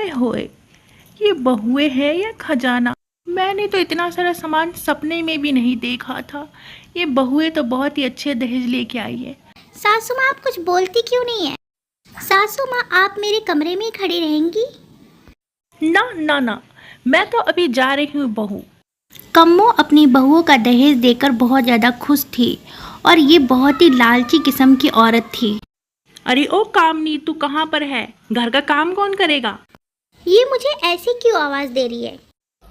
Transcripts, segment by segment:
ओए होए, ये बहुएं है या खजाना। मैंने तो इतना सारा सामान सपने में भी नहीं देखा था। ये बहुएं तो बहुत ही अच्छे दहेज लेके आई है। सासू माँ, आप कुछ बोलती क्यों नहीं है? सासू माँ, आप मेरे कमरे में ही खड़ी रहेंगी? ना ना ना, मैं तो अभी जा रही हूँ बहू। कम्मो अपनी बहुओं का दहेज देकर बहुत ज़्यादा खुश थी और ये बहुत ही लालची किस्म की औरत थी। अरे ओ कामनी, तू कहाँ पर है? घर का काम कौन करेगा? ये मुझे ऐसी क्यों आवाज़ दे रही है?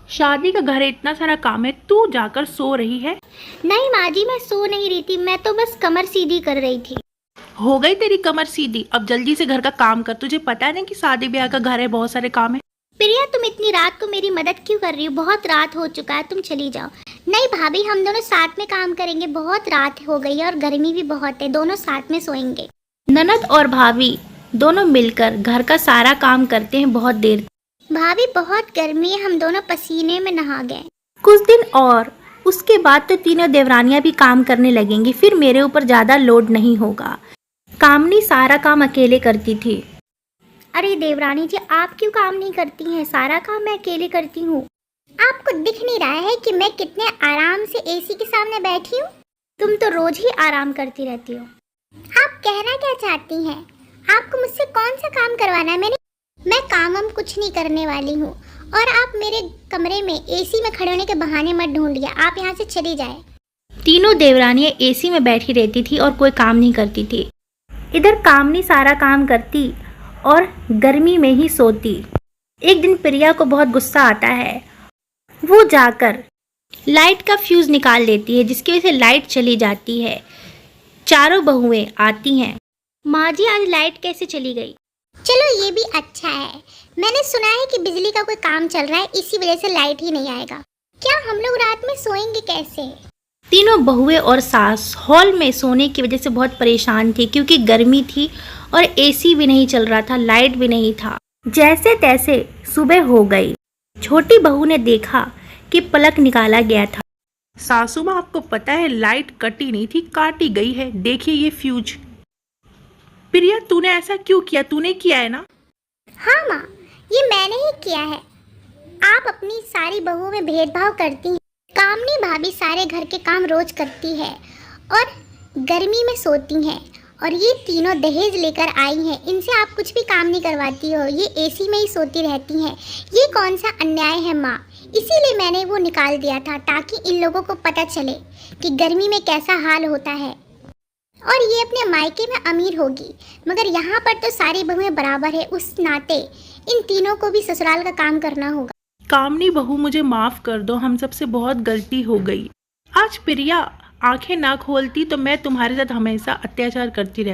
शादी का घर है, इतना सारा काम है, तू जाकर सो रही है। नहीं माँ जी, मैं सो नहीं रही थी, मैं तो बस कमर सीधी कर रही थी। हो गई तेरी कमर सीधी, अब जल्दी से घर का काम कर। तुझे पता है ना कि शादी ब्याह का घर है, बहुत सारे काम है। प्रिया, तुम इतनी रात को मेरी मदद क्यों कर रही हो? बहुत रात हो चुका है, तुम चली जाओ। नहीं भाभी, हम दोनों साथ में काम करेंगे, बहुत रात हो गई है और गर्मी भी बहुत है, दोनों साथ में सोएंगे। ननद और भाभी दोनों मिलकर घर का सारा काम करते हैं बहुत देर। भाभी बहुत गर्मी है, हम दोनों पसीने में नहा गए। कुछ दिन और उसके बाद तो तीनों देवरानियां भी काम करने लगेंगी, फिर मेरे ऊपर ज़्यादा लोड नहीं होगा। कामनी सारा काम अकेले करती थी। अरे देवरानी जी, आप क्यों काम नहीं करती हैं? सारा काम मैं अकेले करती हूँ। आपको दिख नहीं रहा है कि मैं कितने आराम से एसी के सामने बैठी हूँ? तुम तो रोज ही आराम करती रहती हो। आप कहना क्या चाहती हैं? आपको मुझसे कौन सा काम करवाना है? मैं काम हम कुछ नहीं करने वाली हूँ और आप मेरे कमरे में एसी में खड़े होने के बहाने मत ढूंढिए, आप यहाँ से चली जाए। तीनों देवरानियाँ एसी में बैठी रहती थी और कोई काम नहीं करती थी। इधर कामनी सारा काम करती और गर्मी में ही सोती। एक दिन प्रिया को बहुत गुस्सा आता है, वो जाकर लाइट का फ्यूज निकाल लेती है, जिसकी वजह से लाइट चली जाती है। चारों बहुएं आती हैं। माँ जी, आज लाइट कैसे चली गई? चलो ये भी अच्छा है, मैंने सुना है कि बिजली का कोई काम चल रहा है, इसी वजह से लाइट ही नहीं आएगा। क्या हम लोग रात में सोएंगे कैसे? तीनों बहुएं और सास हॉल में सोने की वजह से बहुत परेशान थी, क्योंकि गर्मी थी और एसी भी नहीं चल रहा था, लाइट भी नहीं था। जैसे तैसे सुबह हो गई। छोटी बहू ने देखा कि पलक निकाला गया था। सासू माँ, आपको पता है लाइट कटी नहीं थी, काटी गई है। देखिए ये फ्यूज। प्रिया, तूने ऐसा क्यों किया? तूने किया है ना? हाँ माँ, ये मैंने ही किया है। आप अपनी सारी बहुओं में भेदभाव करती हैं। कामनी भाभी सारे घर के काम रोज करती है और गर्मी में सोती हैं, और ये तीनों दहेज लेकर आई हैं, इनसे आप कुछ भी काम नहीं करवाती हो, ये एसी में ही सोती रहती हैं। ये कौन सा अन्याय है माँ? इसीलिए मैंने वो निकाल दिया था, ताकि इन लोगों को पता चले कि गर्मी में कैसा हाल होता है। और ये अपने मायके में अमीर होगी, मगर यहाँ पर तो सारी बहुएं बराबर है, उस नाते इन तीनों को भी ससुराल का काम करना होगा। कामनी बहू, मुझे माफ कर दो, हम सबसे बहुत गलती हो गई। आज प्रिया आंखें ना खोलती तो मैं तुम्हारे साथ हमेशा अत्याचार करती रहती।